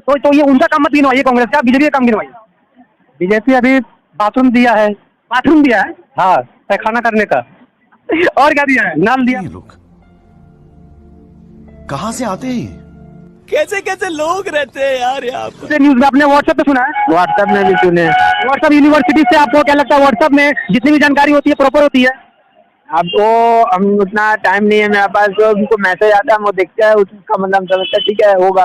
तो ये उनका काम मत गिनवाइए, कांग्रेस का, बीजेपी का काम गिनवाइए। बीजेपी अभी बाथरूम दिया है। बाथरूम दिया है? हाँ, पैखाना करने का। और क्या दिया है? नल दिया। ये लोग कहां से आते हैं? कैसे कैसे लोग रहते हैं यार यहाँ पे। न्यूज में आपने व्हाट्सएप पे सुना है? व्हाट्सएप में भी सुने। व्हाट्सएप यूनिवर्सिटी से आपको क्या लगता है, व्हाट्सएप में जितनी भी जानकारी होती है प्रॉपर होती है? अब वो हम उतना टाइम नहीं है मेरे पास, जो उनको मैसेज आता है वो देखते हैं, उसका मतलब समझता है ठीक है होगा।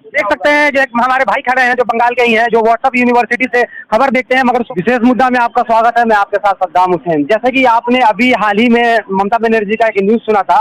देख सकते हैं कि हमारे भाई खड़े हैं जो बंगाल के ही हैं, जो व्हाट्सएप यूनिवर्सिटी से खबर देखते हैं। मगर विशेष मुद्दा में आपका स्वागत है, मैं आपके साथ सद्दाम हुसैन। जैसे कि आपने अभी हाल ही में ममता बनर्जी का एक न्यूज सुना था,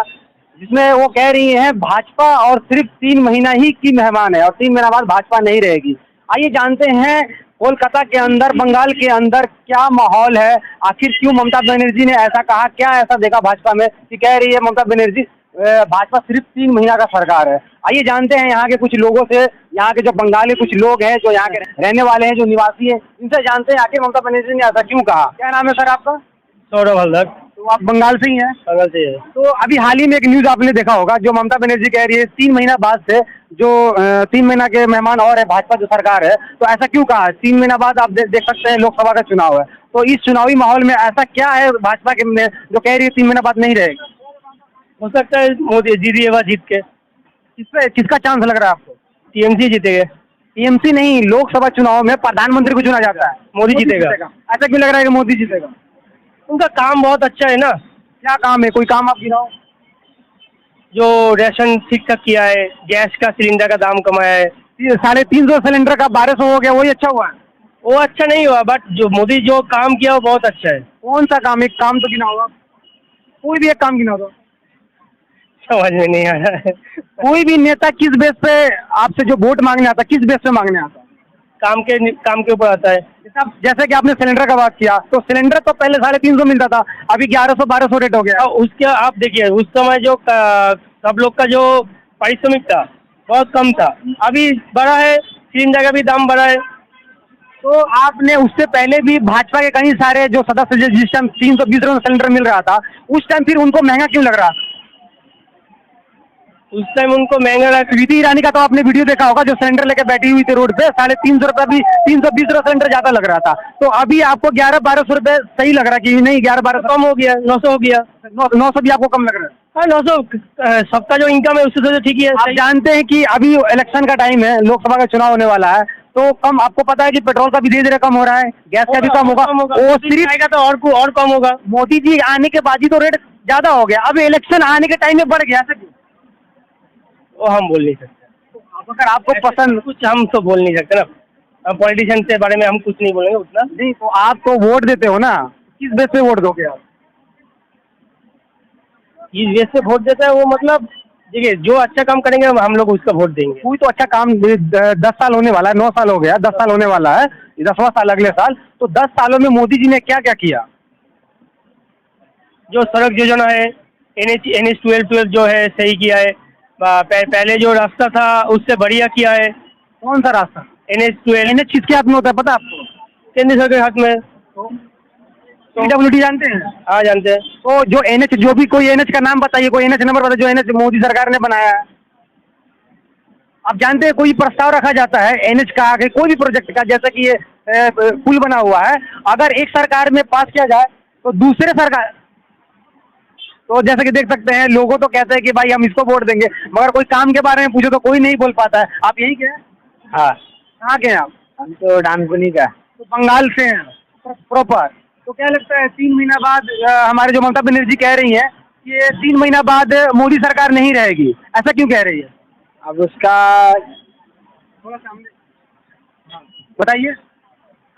जिसमें वो कह रही हैं भाजपा और सिर्फ 3 महीना ही की मेहमान है और 3 महीना बाद भाजपा नहीं रहेगी। आइए जानते हैं कोलकाता के अंदर, बंगाल के अंदर क्या माहौल है, आखिर क्यों ममता बनर्जी ने ऐसा कहा, क्या ऐसा देखा भाजपा में कि कह रही है ममता बनर्जी भाजपा सिर्फ 3 महीना का सरकार है। आइए जानते हैं यहाँ के कुछ लोगों से, यहाँ के जो बंगाली कुछ लोग हैं, जो यहाँ के रहने वाले हैं, जो निवासी हैं, इनसे जानते हैं आखिर ममता बनर्जी ने ऐसा क्यों कहा। क्या नाम है सर आपका? सौरभ हल्दर। तो आप बंगाल से ही हैं? बगल से है। तो अभी हाल ही में एक न्यूज आपने देखा होगा, जो ममता बनर्जी कह रही है 3 महीना बाद से जो 3 महीना के मेहमान और है भाजपा जो सरकार है, तो ऐसा क्यों कहा? 3 महीना बाद आप देख सकते हैं लोकसभा का चुनाव है, तो इस चुनावी माहौल में ऐसा क्या है भाजपा के में जो कह रही है 3 महीना बाद नहीं रहेगी? हो सकता है मोदी जीती है, जीत के। किसका चांस लग रहा है आपको? टीएमसी जीतेगा। टीएमसी नहीं, लोकसभा चुनाव में प्रधानमंत्री को चुना जाता है, मोदी जीतेगा। ऐसा क्यों लग रहा है कि मोदी जीतेगा? उनका काम बहुत अच्छा है ना। क्या काम है, कोई काम आप गिनाओ। जो राशन ठीक ठाक किया है, गैस का सिलेंडर का दाम कमाया है। 350 सिलेंडर का 1200 हो गया, वही अच्छा हुआ है? वो अच्छा नहीं हुआ, बट जो मोदी जो काम किया वो बहुत अच्छा है। कौन सा काम? एक काम तो गिनाओ आप, कोई भी एक काम गिनाओ दो। समझ में नहीं आ रहा है। कोई भी नेता किस बेस पे आपसे जो वोट मांगने आता, किस बेस पे मांगने आता? काम के ऊपर आता है। जैसे कि आपने सिलेंडर का बात किया, तो सिलेंडर तो पहले 350 मिलता था, अभी 1100-1200 रेट हो गया। उसके आप देखिए, उस समय जो सब लोग का जो पारिश्रमिक था बहुत कम था, अभी बढ़ा है, सिलेंडर का भी दाम बढ़ा है। तो आपने उससे पहले भी भाजपा के कई सारे जो सदस्य जिस टाइम 320 रुपये सिलेंडर मिल रहा था, उस टाइम फिर उनको महंगा क्यों लग रहा था? उस टाइम उनको महंगा लगा। स्मृति ईरानी का तो आपने वीडियो देखा होगा, जो सिलेंडर लेके बैठी हुई थी रोड पे, 350 रुपये, भी 320 रुपये सिलेंडर ज्यादा लग रहा था। तो अभी आपको 1100-1200 रुपये सही लग रहा है कि नहीं? 1100-1200 कम हो गया, 900 हो गया। 900 भी आपको कम लग रहा है? हाँ, 900 सबका जो इनकम है उससे तो ठीक ही है। आप जानते हैं कि अभी इलेक्शन का टाइम है, लोकसभा का चुनाव होने वाला है, तो कम आपको पता है कि पेट्रोल का भी धीरे धीरे कम हो रहा है, गैस का भी कम होगा। वो सिर्फ आएगा तो और कम होगा। मोदी जी आने के बाद ही तो रेट ज्यादा हो गया, अब इलेक्शन आने के टाइम में बढ़ गया। ऐसा क्यों? वो हम बोल नहीं सकते। अगर आपको पसंद, कुछ हम तो बोल नहीं सकते ना, हम पॉलिटिशियन के बारे में हम कुछ नहीं बोलेंगे उतना। नहीं तो आप तो वोट देते हो ना, किस बेस पे वोट दोगे आप? इस बेस से वोट देता है वो, मतलब देखिए जो अच्छा काम करेंगे हम लोग उसका वोट देंगे। कोई तो अच्छा काम 10 साल होने वाला है, 9 साल हो गया, 10 साल होने वाला है, 10वां साल अगले साल, तो 10 सालों में मोदी जी ने क्या क्या किया? जो सड़क योजना है, NH 12 जो है सही किया है। पहले जो रास्ता था उससे बढ़िया किया है। कौन सा रास्ता? NH 12। NH किसके हाथ में होता है पता आपको? केंद्र सरकार के हाथ में। PWD जानते हैं? हाँ, जानते हैं। तो जो NH, जो भी कोई NH का नाम बताइए, कोई NH नंबर बताइए जो NH मोदी सरकार ने बनाया है। आप जानते हैं कोई प्रस्ताव रखा जाता है NH का, आगे कोई भी प्रोजेक्ट का, जैसे कि ये पुल बना हुआ है, अगर एक सरकार में पास किया जाए तो दूसरे सरकार, तो जैसे कि देख सकते हैं लोगों तो कहते हैं कि भाई हम इसको वोट देंगे, मगर कोई काम के बारे में पूछो तो कोई नहीं बोल पाता है। आप यही के हैं? हाँ। कहाँ के हैं आप? हम तो डानकुनी का। तो बंगाल से हैं प्रॉपर। तो क्या लगता है 3 महीना बाद हमारे जो ममता बनर्जी कह रही हैं कि 3 महीना बाद मोदी सरकार नहीं रहेगी, ऐसा क्यों कह रही है? अब उसका थोड़ा सामने बताइए।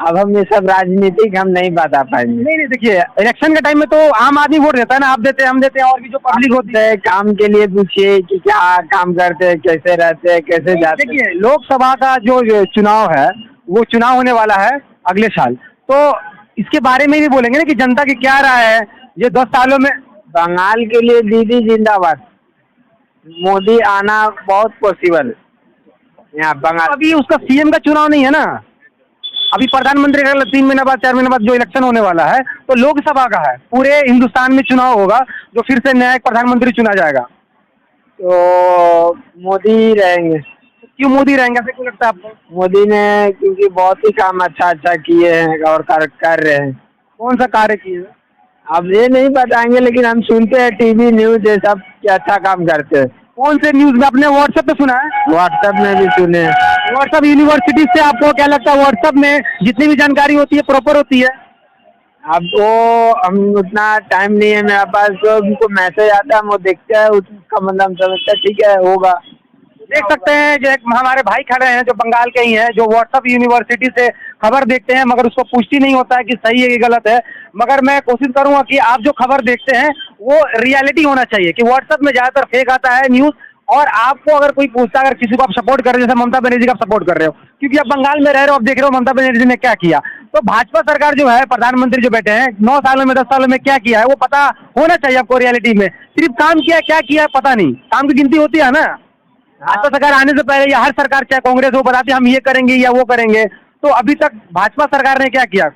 अब हम ये सब राजनीतिक हम नहीं बता पाएंगे। नहीं, देखिए इलेक्शन के टाइम में तो आम आदमी वोट देता है ना, आप देते हैं, हम देते हैं, और भी जो पब्लिक होती है। काम के लिए पूछिए कि क्या काम करते हैं, कैसे रहते हैं, कैसे जाते हैं। देखिए लोकसभा का जो चुनाव है, वो चुनाव होने वाला है अगले साल, तो इसके बारे में भी बोलेंगे ना कि जनता की क्या राय है ये 10 सालों में। बंगाल के लिए दीदी जिंदाबाद, मोदी आना बहुत पॉसिबल यहाँ बंगाल। अभी उसका CM का चुनाव नहीं है ना, अभी प्रधानमंत्री का 3 महीना बाद 4 महीने बाद जो इलेक्शन होने वाला है, तो लोकसभा का है, पूरे हिंदुस्तान में चुनाव होगा, जो फिर से नया एक प्रधानमंत्री चुना जाएगा। तो मोदी रहेंगे। क्यों मोदी रहेंगे, ऐसा क्यों लगता है आपको? मोदी ने क्योंकि बहुत ही काम अच्छा अच्छा किए हैं और कर रहे हैं। कौन सा कार्य किए हैं? अब ये नहीं बताएंगे, लेकिन हम सुनते हैं टीवी न्यूज ये सब कि अच्छा काम करते हैं। कौन से न्यूज में? आपने व्हाट्सएप पे सुना है? व्हाट्सएप में भी सुने हैं। व्हाट्सएप यूनिवर्सिटी से आपको क्या लगता है, व्हाट्सएप में जितनी भी जानकारी होती है प्रॉपर होती है? अब वो हम उतना टाइम नहीं है मेरे पास, जो उनको मैसेज आता है हम वो देखते हैं, उसका मतलब हम समझते हैं ठीक है होगा। देख सकते हैं जो एक हमारे भाई खड़े हैं जो बंगाल के ही हैं, जो व्हाट्सएप यूनिवर्सिटी से खबर देखते हैं, मगर उसको पुष्टि नहीं होता है कि सही है कि गलत है। मगर मैं कोशिश करूंगा कि आप जो खबर देखते हैं वो रियलिटी होना चाहिए, कि व्हाट्सएप में ज्यादातर फेक आता है न्यूज। और आपको अगर कोई पूछता है, अगर किसी को आप सपोर्ट कर रहे हो, जैसे ममता बनर्जी का आप सपोर्ट कर रहे हो, क्योंकि आप बंगाल में रह रहे हो, आप देख रहे हो ममता बनर्जी ने क्या किया। तो भाजपा सरकार जो है, प्रधानमंत्री जो बैठे हैं 9 सालों में 10 सालों में क्या किया है वो पता होना चाहिए आपको। रियलिटी में सिर्फ काम किया क्या किया पता नहीं, काम की गिनती होती है ना। भाजपा सरकार आने से पहले या हर सरकार चाहे कांग्रेस वो बताती हम ये करेंगे या वो करेंगे, तो अभी तक भाजपा सरकार ने क्या किया?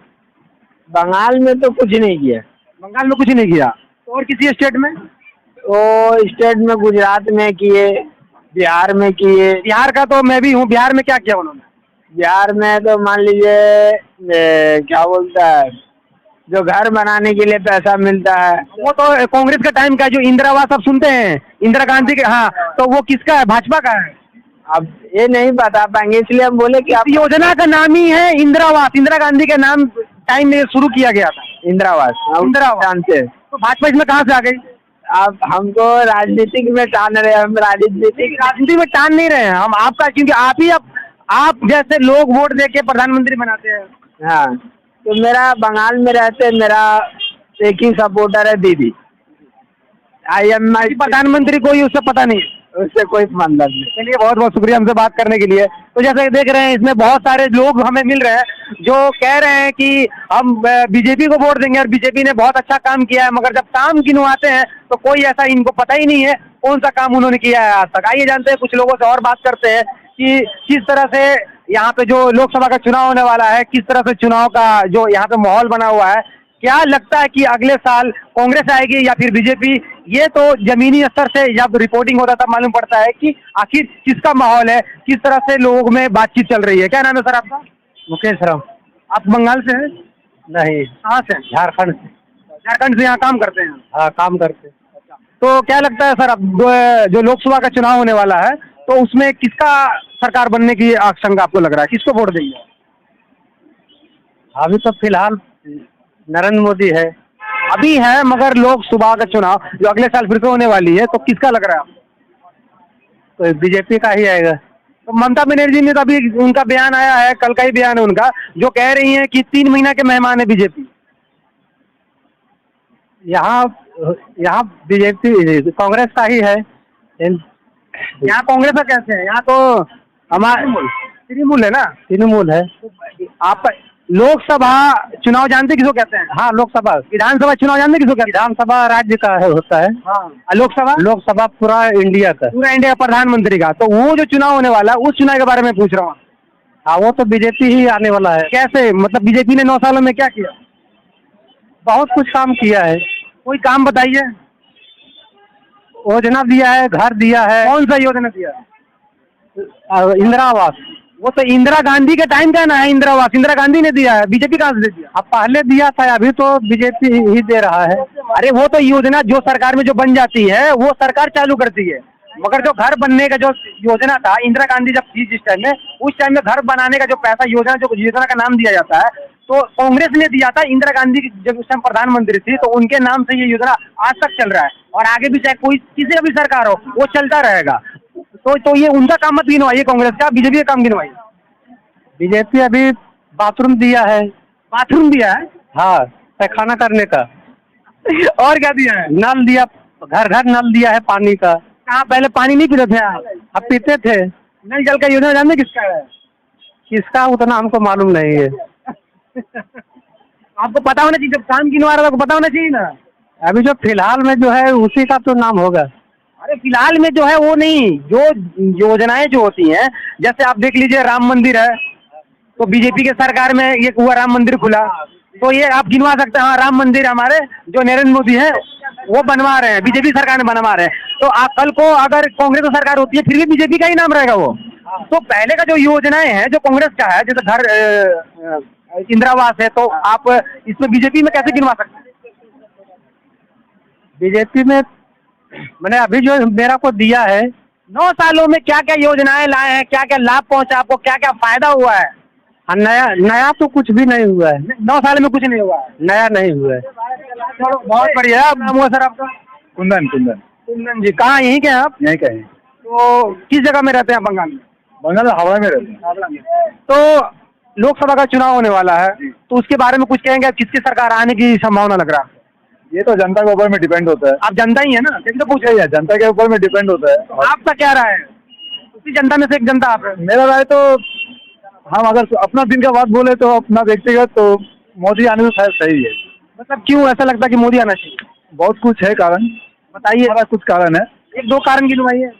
बंगाल में तो कुछ नहीं किया। बंगाल में कुछ नहीं किया, तो और किसी स्टेट में? वो स्टेट में गुजरात में किए, बिहार में किए। बिहार का तो मैं भी हूँ, बिहार में क्या किया उन्होंने? बिहार में तो मान लीजिए क्या बोलता है, जो घर बनाने के लिए पैसा मिलता है वो तो कांग्रेस का टाइम का है। जो इंदिरा आवास आप सुनते हैं, इंदिरा गांधी के, हाँ, तो वो किसका है? भाजपा का है। अब ये नहीं बता पाएंगे, इसलिए हम बोले कि आप योजना का नाम ही है इंदिरा आवास, इंदिरा गांधी के नाम टाइम में शुरू किया गया था इंदिरा आवास इंदिरा आवास। जानते हैं। तो भाजपा इसमें कहाँ से आ गई? अब हमको राजनीतिक में टान रहे हैं, हम राजनीति में टान नहीं रहे हैं हम आपका, क्योंकि आप जैसे लोग वोट देके प्रधानमंत्री बनाते हैं। हाँ, तो मेरा बंगाल में रहते मेरा एक ही सपोर्टर है, दीदी। प्रधानमंत्री कोई उससे पता नहीं, उससे कोई मतलब नहीं। चलिए बहुत बहुत शुक्रिया हमसे बात करने के लिए। तो जैसे देख रहे हैं इसमें बहुत सारे लोग हमें मिल रहे हैं जो कह रहे हैं कि हम बीजेपी को वोट देंगे और बीजेपी ने बहुत अच्छा काम किया है, मगर जब काम गिनवाते हैं तो कोई ऐसा इनको पता ही नहीं है कौन सा काम उन्होंने किया है आज तक। आइए जानते हैं कुछ लोगों से और बात करते हैं कि किस तरह से यहाँ पे जो लोकसभा का चुनाव होने वाला है, किस तरह से चुनाव का जो यहाँ पे माहौल बना हुआ है, क्या लगता है कि अगले साल कांग्रेस आएगी या फिर बीजेपी? ये तो जमीनी स्तर से जब रिपोर्टिंग होता तब मालूम पड़ता है कि आखिर किसका माहौल है, किस तरह से लोगों में बातचीत चल रही है। क्या नाम है सर आपका? मुकेश राम। आप बंगाल से हैं? नहीं, कहाँ से? झारखंड से। झारखंड से यहाँ काम करते हैं? हाँ, काम करते। तो क्या लगता है सर, अब जो लोकसभा का चुनाव होने वाला है तो उसमें किसका सरकार बनने की आशंका आपको लग रहा है, किसको वोट देंगे? अभी तो फिलहाल नरेंद्र मोदी है। अभी है, मगर लोकसभा का चुनाव जो अगले साल फिर से होने वाली है तो किसका लग रहा है आपको? तो बीजेपी का ही आएगा। तो ममता बनर्जी ने तो अभी उनका बयान आया है, कल का ही बयान है उनका, जो कह रही हैं कि 3 महीना के मेहमान है बीजेपी। यहाँ बीजेपी कांग्रेस का ही है। यहाँ कांग्रेस का कैसे है? यहाँ तो हमारा तृणमूल है ना। तृणमूल है। आप लोकसभा चुनाव जानते किसको कहते हैं? हाँ, लोकसभा। विधानसभा चुनाव जानते किसको कहते हैं? विधानसभा राज्य का होता है। हाँ, लोकसभा? लोकसभा पूरा इंडिया का। पूरा इंडिया का प्रधानमंत्री का। तो वो जो चुनाव होने वाला है उस चुनाव के बारे में पूछ रहा हूँ। हाँ, वो तो बीजेपी ही आने वाला है। कैसे? मतलब बीजेपी ने 9 सालों में क्या किया? बहुत कुछ काम किया है। कोई काम बताइए। योजना दिया है, घर दिया है। कौन सा योजना दिया? इंदिरा आवास। वो तो इंदिरा गांधी के टाइम का ना है इंदिरा आवास, इंदिरा गांधी ने दिया है, बीजेपी कहाँ से दे दिया? अब पहले दिया था, अभी तो बीजेपी ही दे रहा है। अरे वो तो योजना जो सरकार में जो बन जाती है वो सरकार चालू करती है, मगर जो घर बनने का जो योजना था इंदिरा गांधी जब थी जिस टाइम में, उस टाइम में घर बनाने का जो पैसा योजना, जो योजना का नाम दिया जाता है तो कांग्रेस ने दिया था। इंदिरा गांधी जब उस टाइम प्रधानमंत्री थी तो उनके नाम से ये योजना आज तक चल रहा है और आगे भी चाहे कोई किसी का भी सरकार हो वो चलता रहेगा। तो ये उनका काम मत गिनवाइए कांग्रेस का, बीजेपी का काम गिनवाइए। बीजेपी अभी बाथरूम दिया है। बाथरूम दिया है? हाँ, पैखाना करने का। और क्या दिया है? नल दिया, घर घर नल दिया है पानी का। कहाँ पहले पानी नहीं पीते थे आप? अब पीते थे। नल जल का योजना जानते किसका है? किसका उतना हमको मालूम नहीं है। आपको पता होना चाहिए, जब काम गिनवा रहा था आपको पता होना चाहिए ना। अभी जो फिलहाल में जो है उसी का तो नाम होगा। अरे फिलहाल में जो है वो नहीं, जो योजनाएं जो होती हैं, जैसे आप देख लीजिए राम मंदिर है तो बीजेपी के सरकार में ये हुआ राम मंदिर खुला, तो ये आप गिनवा सकते हैं। हाँ, राम मंदिर हमारे जो नरेंद्र मोदी है वो बनवा रहे हैं, बीजेपी सरकार ने बनवा रहे हैं। तो आप कल को अगर कांग्रेस की सरकार होती है फिर भी बीजेपी का ही नाम रहेगा वो। तो पहले का जो योजनाएं हैं जो कांग्रेस का है, जैसे घर इंदिरा आवास है, तो आप इसमें बीजेपी में कैसे गिनवा सकते हैं? बीजेपी में मैंने अभी जो मेरा को दिया है, 9 सालों में क्या क्या योजनाएं लाए हैं, क्या क्या लाभ पहुंचा आपको, क्या क्या फायदा हुआ है? नया तो कुछ भी नहीं हुआ है, 9 साल में कुछ नहीं हुआ है। नया नहीं हुआ है। चलो बहुत बढ़िया। अब नाम हुआ सर आपका? कुंदन कुंदन कुंदन जी, कहाँ यहीं के हैं आप? यहीं कहीं तो किस जगह में रहते हैं बंगाल में? बंगाल हावड़ा में रहते हैं। तो लोकसभा का चुनाव होने वाला है, तो उसके बारे में कुछ कहेंगे? आप किसकी सरकार आने की संभावना लग रहा है? ये तो जनता के ऊपर में डिपेंड होता है। आप जनता ही है ना, तभी तो पूछ रहे सही है, जनता के ऊपर में डिपेंड होता है। हैं। आपका क्या राय है? उसी जनता में से एक जनता आप हैं। मेरा राय तो हम अगर अपना दिन का बात बोले तो अपना व्यक्तिगत तो मोदी आने तो शायद सही है। मतलब क्यों ऐसा लगता है कि मोदी आना चाहिए? बहुत कुछ है कारण, बताइए, सारा कुछ कारण है। 1-2 कारण गिनवाइए।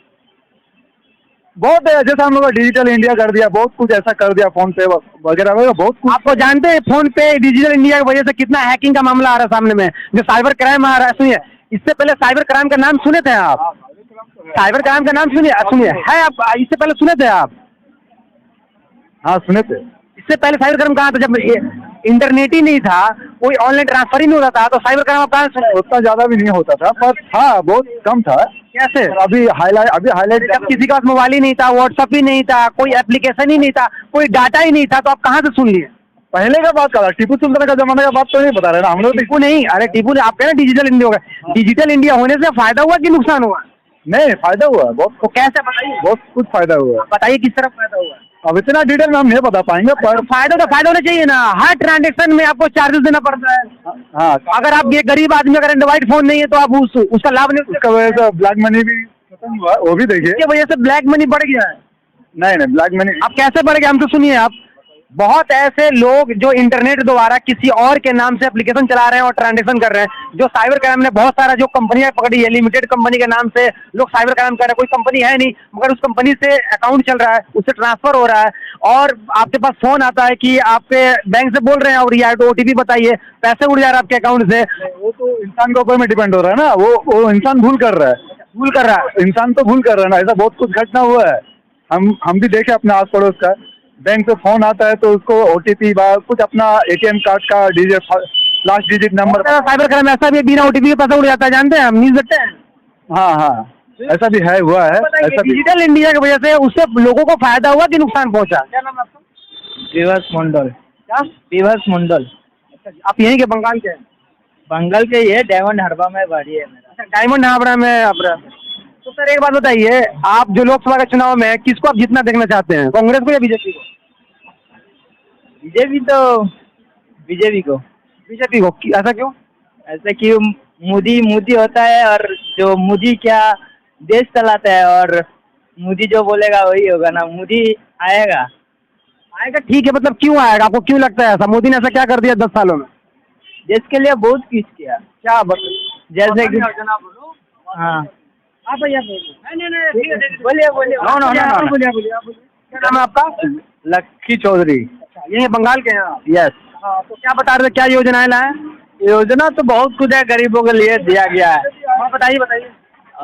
बहुत है, जैसे हम लोग डिजिटल इंडिया कर दिया, बहुत कुछ ऐसा कर दिया, फोन पे वगैरह वगैरह बहुत कुछ। आपको जानते हैं फोन पे डिजिटल इंडिया की वजह से कितना हैकिंग का मामला आ रहा है सामने में, जो साइबर क्राइम आ रहा है? सुनिए, इससे पहले साइबर क्राइम का नाम सुने थे आप? साइबर क्राइम का नाम सुनिए है आप? इससे पहले सुने थे आप? हाँ सुने थे। इससे पहले साइबर क्राइम कहाँ था? जब इंटरनेट ही नहीं था, कोई ऑनलाइन ट्रांसफर ही नहीं होता था, तो साइबर क्राइम आप कहाँ सुने? उतना ज्यादा भी नहीं होता था, पर हाँ बहुत कम था। कैसे? अभी हाईलाइट जब किसी के पास मोबाइल ही नहीं था, व्हाट्सएप ही नहीं था, कोई एप्लीकेशन ही नहीं था, कोई डाटा ही नहीं था, तो आप कहाँ से सुन लिए? पहले का बात कर रहा, टीपू सुल्तान का जमाने का बात तो नहीं बता रहे ना हम लोग। टीपू नहीं, अरे टीपू ने, आप कह रहे डिजिटल इंडिया होगा, डिजिटल इंडिया होने से फायदा हुआ कि नुकसान हुआ? नहीं, फायदा हुआ बहुत। तो कैसे बताइए? बहुत कुछ फायदा हुआ। बताइए किस तरह फायदा हुआ? अब इतना डिटेल में हम नहीं बता पाएंगे, पर फायदा होना चाहिए ना। हर ट्रांजेक्शन में आपको चार्जेस देना पड़ता है। हाँ, अगर आप ये गरीब आदमी, अगर एंड्रॉइड फोन नहीं है, तो आप उसका लाभ नहीं, उसका वजह से ब्लैक मनी भी खत्म हुआ, वो भी देखिए। इसकी वजह से ब्लैक मनी बढ़ गया है। नहीं, ब्लैक मनी अब कैसे बढ़ गया? हमसे सुनिए आप। बहुत ऐसे लोग जो इंटरनेट द्वारा किसी और के नाम से एप्लीकेशन चला रहे हैं और ट्रांजेक्शन कर रहे हैं, जो साइबर क्राइम ने बहुत सारा जो कंपनियां पकड़ी है, लिमिटेड कंपनी के नाम से लोग साइबर क्राइम कर रहे हैं। कोई कंपनी है नहीं, मगर उस कंपनी से अकाउंट चल रहा है, उससे ट्रांसफर हो रहा है, और आपके पास फोन आता है कि आपके बैंक से बोल रहे हैं और ये OTP बताइए, पैसे उड़ जा रहे हैं आपके अकाउंट से। वो तो इंसान के ऊपर में डिपेंड हो रहा है ना। वो इंसान भूल कर रहा है, इंसान तो भूल कर रहा है ना। ऐसा बहुत कुछ घटना हुआ है, हम भी देखे अपने आस पड़ोस का। बैंक से फोन आता है तो उसको OTP कुछ अपना ATM कार्ड का last digit number. Cyber crime ऐसा भी बिना OTP के पैसा उड़ जाता है, जानते हैं हम, न्यूज़ देखते हैं। हाँ, ऐसा भी है, हुआ है ऐसा भी। डिजिटल इंडिया की वजह से उससे लोगों को फायदा हुआ कि नुकसान पहुंचा? क्या नाम है आपका? विवश मंडल। क्या? विवश मंडल। आप यहीं के बंगाल के हैं? बंगाल के ही है, डायमंड हार्बर में बाड़ी है मेरा। डायमंड हावड़ा में आप रहते हैं। तो सर एक बात बताइए, आप जो लोकसभा के चुनाव में किसको आप जितना देखना चाहते हैं, कांग्रेस को या बीजेपी को? बीजेपी को। बीजेपी को, ऐसा क्यों? ऐसे कि मोदी होता है, और जो मोदी क्या देश चलाता है, और मोदी जो बोलेगा वही होगा ना। मोदी आएगा। ठीक है, मतलब क्यों आएगा? आपको क्यों लगता है ऐसा? मोदी ने ऐसा क्या कर दिया 10 सालों में? देश के लिए बहुत कुछ किया। क्या जैसे कि हाँ, बोलिए। क्या नाम है आपका? लक्की चौधरी। ये बंगाल के हैं आप? यस। हाँ, तो क्या बता रहे थे, क्या योजनाएं लाए? योजना तो बहुत कुछ है, गरीबों के लिए दिया गया है। हाँ, बताइए।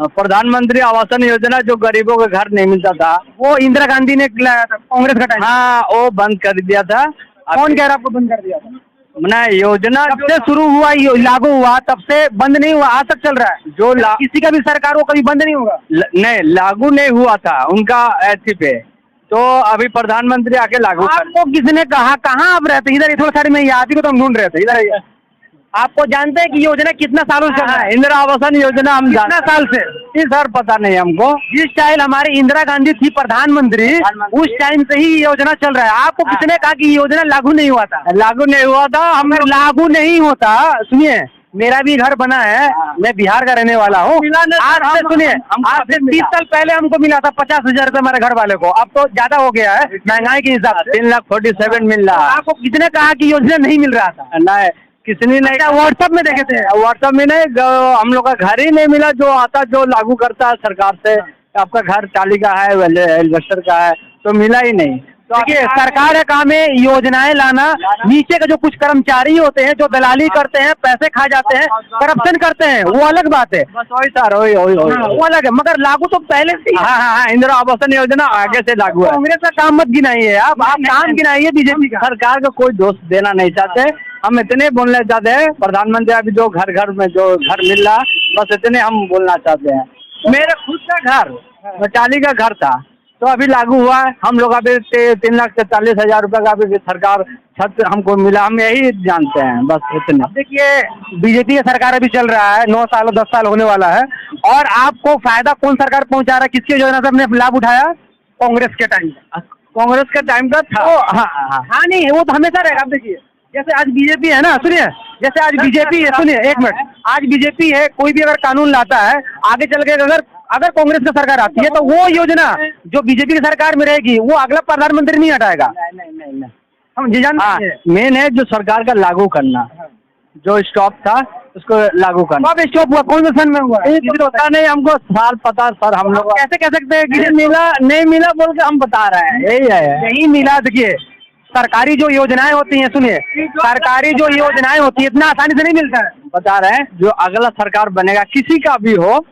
प्रधानमंत्री आवासन योजना जो गरीबों के घर नहीं मिलता था, वो इंदिरा गांधी ने लाया था, कांग्रेस का टाइम। हाँ, वो बंद कर दिया था। कौन कह रहा आपको बंद कर दिया था? मैंने योजना जब से शुरू हुआ, लागू हुआ, तब से बंद नहीं हुआ, आज तक चल रहा है। जो किसी का भी सरकार हो, कभी बंद नहीं होगा। नहीं, लागू नहीं हुआ था उनका ऐसी पे, तो अभी प्रधानमंत्री आके लागू कर। आपको किसने कहा? कहाँ आप रहते हैं? इधर थोड़ा साइड में, आप ही को तो हम ढूंढ रहे थे। इधर आपको जानते हैं कि योजना कितना सालों से चल रहा है? इंदिरा आवासन योजना हम कितना साल से? इस सर पता नहीं हमको। जिस टाइम हमारी इंदिरा गांधी थी प्रधानमंत्री, उस टाइम से ही योजना चल रहा है। आपको किसने कहा कि योजना लागू नहीं हुआ था? लागू नहीं हुआ था। हम लागू नहीं होता, सुनिए, मेरा भी घर बना है, मैं बिहार का रहने वाला हूँ। आज से सुनिए, आज से 30 साल पहले हमको मिला था 50,000 रुपये हमारे घर वाले को। अब तो ज्यादा हो गया है महंगाई के हिसाब से। 3,47,000 मिल रहा है। आपको किसने कहा कि योजना नहीं मिल रहा था? नहीं, किसने नहीं। व्हाट्सएप में देखे थे? व्हाट्सएप में नहीं, हम लोग का घर ही नहीं मिला जो आता, जो लागू करता है सरकार से। आपका घर चाली का है, एल्वेस्टर का है, तो मिला ही नहीं। देखिए सरकार का काम है योजनाएं लाना, नीचे के जो कुछ कर्मचारी होते हैं जो दलाली करते हैं, पैसे खा जाते हैं, करप्शन करते हैं, वो अलग बात है। बस वही सर, वही वही वही हाँ, वो अलग है, मगर लागू तो पहले से ही है। हाँ, इंदिरा आवास योजना आगे से लागू है। कांग्रेस का काम मत गिनाइए, आप काम गिनाइए बीजेपी का। सरकार को कोई दोष देना नहीं चाहते, हम इतने बोलना चाहते हैं प्रधानमंत्री अभी जो घर घर में जो घर मिल रहा, बस इतने हम बोलना चाहते हैं। मेरे खुद का घर बटाली का घर था, तो अभी लागू हुआ है। हम लोग अभी 3,43,000 रुपये का अभी सरकार छत हमको मिला, हम यही जानते हैं, बस इतना। देखिए बीजेपी का सरकार अभी चल रहा है, 9 साल 10 साल होने वाला है, और आपको फायदा कौन सरकार पहुंचा रहा है, किसकी योजना से हमने लाभ उठाया? कांग्रेस के टाइम, कांग्रेस के टाइम का था। हाँ नहीं, वो तो हमेशा रहेगा। आप देखिए जैसे आज बीजेपी है ना, सुनिए, जैसे आज बीजेपी है, सुनिए एक मिनट, आज बीजेपी है, कोई भी अगर कानून लाता है आगे चल के अगर कांग्रेस की सरकार आती है तो वो योजना जो बीजेपी की सरकार में रहेगी वो अगला प्रधानमंत्री नहीं हटाएगा। नहीं हम जी जानते हैं, मेन है जो सरकार का लागू करना, जो स्टॉप था उसको लागू करना। कब स्टॉप हुआ, कौन से सन में हुआ? ये तो पता नहीं हमको, साल पता सर, हम लोग कैसे कह सकते हैं कि मिला नहीं मिला बोल के हम बता रहे हैं, यही है। नहीं मिला। देखिए सरकारी जो योजनाएं होती हैं, सुनिए, सरकारी जो योजनाएं होती है इतना आसानी से नहीं मिलता है। बता रहे हैं जो अगला सरकार बनेगा किसी का भी हो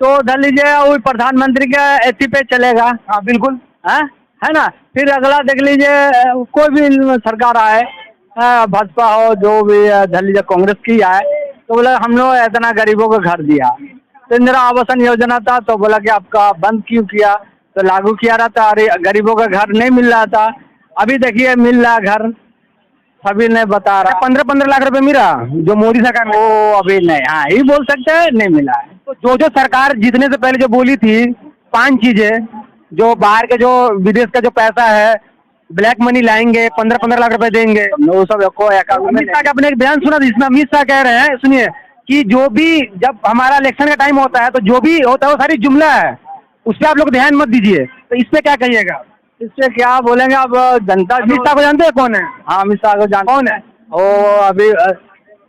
तो धर लीजिए वो प्रधानमंत्री के एथी पे चलेगा। हाँ बिल्कुल, है ना। फिर अगला देख लीजिए कोई भी सरकार आए, भाजपा हो जो भी धर लीजिए कांग्रेस की आए, तो बोला हम लोग इतना गरीबों को घर दिया, तो इंदिरा आवास योजना था तो बोला कि आपका बंद क्यों किया, तो लागू किया रहा था, अरे गरीबों का घर नहीं मिल रहा था। अभी देखिए मिल रहा घर, सभी ने बता रहा 15-15 लाख रुपए मिला जो मोदी सरकार ने, वो अभी नहीं, हाँ ही बोल सकते हैं नहीं मिला है। तो जो सरकार जीतने से पहले जो बोली थी 5 चीजें, जो बाहर के जो विदेश का जो पैसा है ब्लैक मनी लाएंगे, 15-15 लाख रुपए देंगे, वो सब अमित शाह का अपने एक बयान सुना था जिसमें अमित शाह कह रहे हैं, सुनिए, कि जो भी जब हमारा इलेक्शन का टाइम होता है तो जो भी होता है वो सारी जुमला है, उस पर आप लोग ध्यान मत दीजिए। तो इस पे क्या कहिएगा? इससे क्या बोलेंगे अब जनता? अमित शाह को जानते हैं कौन है? हाँ अमित शाह को जानते। कौन है वो? अभी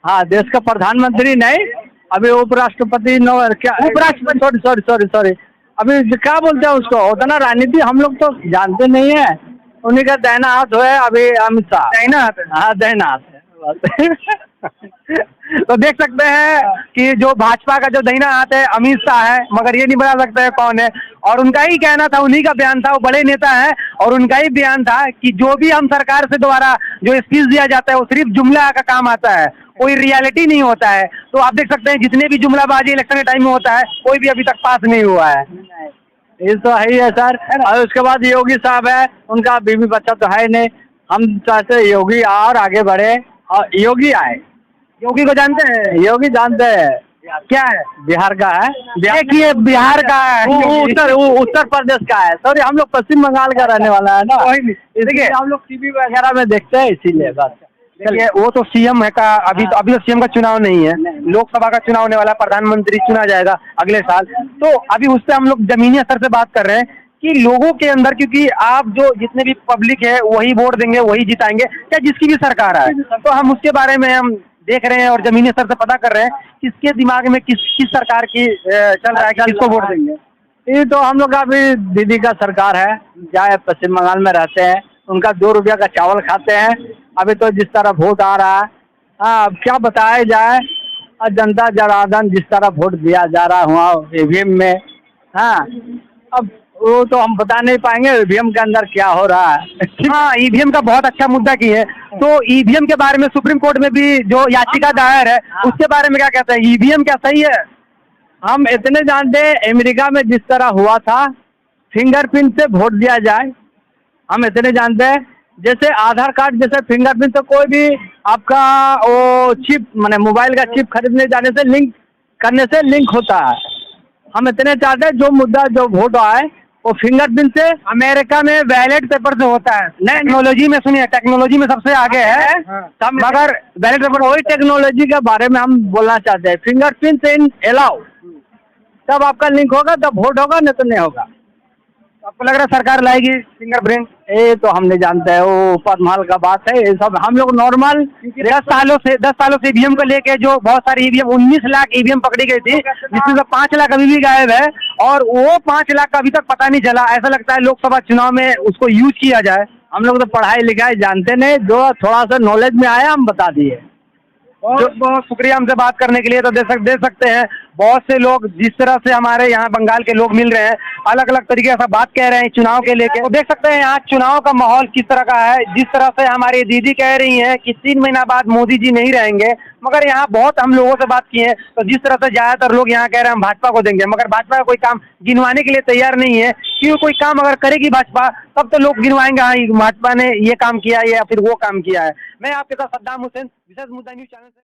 हाँ देश का प्रधानमंत्री नहीं, अभी उपराष्ट्रपति क्या, उपराष्ट्रपति सॉरी अभी क्या बोलते हैं उसको, होता ना राजनीति, हम लोग तो जानते नहीं है। उन्हीं का दाहिना हाथ है अभी अमित शाह। दाहिना हाथ है? हाँ दाहिना हाथ है। तो देख सकते हैं कि जो भाजपा का जो दाहिना हाथ है अमित शाह है, मगर ये नहीं बता सकते हैं कौन है। और उनका ही कहना था, उन्हीं का बयान था, वो बड़े नेता है, और उनका ही बयान था कि जो भी हम सरकार से द्वारा जो स्पीच दिया जाता है वो सिर्फ जुमला का काम आता है, कोई रियलिटी नहीं होता है। तो आप देख सकते हैं जितने भी जुमलाबाजी इलेक्शन के टाइम में होता है कोई भी अभी तक पास नहीं हुआ है। ये तो है ही है सर। और उसके बाद योगी साहब है, उनका बीवी बच्चा तो है नहीं, हम चाहते योगी और आगे बढ़े और योगी आए। योगी को जानते हैं? योगी जानते हैं, क्या है? बिहार का है। बिहार का है, उत्तर प्रदेश का है, सॉरी हम लोग पश्चिम बंगाल का रहने वाला है ना, देखिए हम लोग टीवी वगैरह में देखते हैं इसीलिए बस। देखिए वो तो सीएम है का, अभी तो सीएम का चुनाव नहीं है, लोकसभा का चुनाव होने वाला है, प्रधानमंत्री चुना जाएगा अगले साल। तो अभी उस पर हम लोग जमीनी स्तर से बात कर रहे हैं कि लोगों के अंदर, क्योंकि आप जो जितने भी पब्लिक है वही वोट देंगे, वही जिताएंगे, चाहे जिसकी भी सरकार आए। तो हम उसके बारे में हम देख रहे हैं और जमीनी स्तर से पता कर रहे हैं किसके दिमाग में किस सरकार की चल रहा है कि किसको वोट देंगे। ये तो हम लोग का भी दीदी का सरकार है, चाहे पश्चिम बंगाल में रहते हैं, उनका 2 रुपया का चावल खाते हैं। अभी तो जिस तरह वोट आ रहा है, हाँ अब क्या बताया जाए, जनता जनार्दन जिस तरह वोट दिया जा रहा हुआ ईवीएम में, हाँ अब वो तो हम बता नहीं पाएंगे ईवीएम के अंदर क्या हो रहा है। हाँ ईवीएम का बहुत अच्छा मुद्दा की है। तो ईवीएम के बारे में सुप्रीम कोर्ट में भी जो याचिका दायर है उसके बारे में क्या कहते हैं, ईवीएम क्या सही है? हम इतने जानते हैं अमेरिका में जिस तरह हुआ था फिंगरप्रिंट से वोट दिया जाए, हम इतने जानते हैं। जैसे आधार कार्ड जैसे फिंगरप्रिंट, तो कोई भी आपका वो चिप माने मोबाइल का चिप खरीदने जाने से लिंक करने से लिंक होता है। हम इतने चाहते हैं जो मुद्दा जो वोट आए वो फिंगरप्रिंट से। अमेरिका में बैलेट पेपर से होता है, टेक्नोलॉजी में, सुनिए टेक्नोलॉजी में सबसे आगे है, मगर बैलेट पेपर वही टेक्नोलॉजी के बारे में हम बोलना चाहते हैं। फिंगरप्रिंट से इन अलाउ तब आपका लिंक होगा तब वोट होगा, नहीं तो नहीं होगा। आपको लग रहा है सरकार लाएगी फिंगरप्रिंट? ये तो हम नहीं जानते हैं, वो ऊपर महल का बात है। ये सब हम लोग नॉर्मल 10 सालों से ईवीएम को लेके जो बहुत सारी ईवीएम 19 लाख ईवीएम पकड़ी गई थी, जिसमें से 5 लाख अभी भी गायब है, और वो 5 लाख का अभी तक पता नहीं चला। ऐसा लगता है लोकसभा चुनाव में उसको यूज किया जाए। हम लोग तो पढ़ाई लिखाई जानते नहीं, जो थोड़ा सा नॉलेज में आया हम बता दिए। बहुत बहुत शुक्रिया हमसे बात करने के लिए। तो दे सकते हैं बहुत से लोग जिस तरह से हमारे यहाँ बंगाल के लोग मिल रहे हैं, अलग अलग तरीके से बात कह रहे हैं चुनाव के लेके। तो देख सकते हैं यहाँ चुनाव का माहौल किस तरह का है। जिस तरह से हमारी दीदी कह रही हैं कि 3 महीना बाद मोदी जी नहीं रहेंगे, मगर यहाँ बहुत हम लोगों से बात की है तो जिस तरह से ज्यादातर लोग यहाँ कह रहे हैं हम भाजपा को देंगे, मगर भाजपा का कोई काम गिनवाने के लिए तैयार नहीं है। क्योंकि कोई काम अगर करेगी भाजपा तब तो लोग गिनवाएंगे, हाँ भाजपा ने ये काम किया है या फिर वो काम किया है। मैं आपके साथ सद्दाम हुसैन, विशेष मुद्दा न्यूज चैनल से।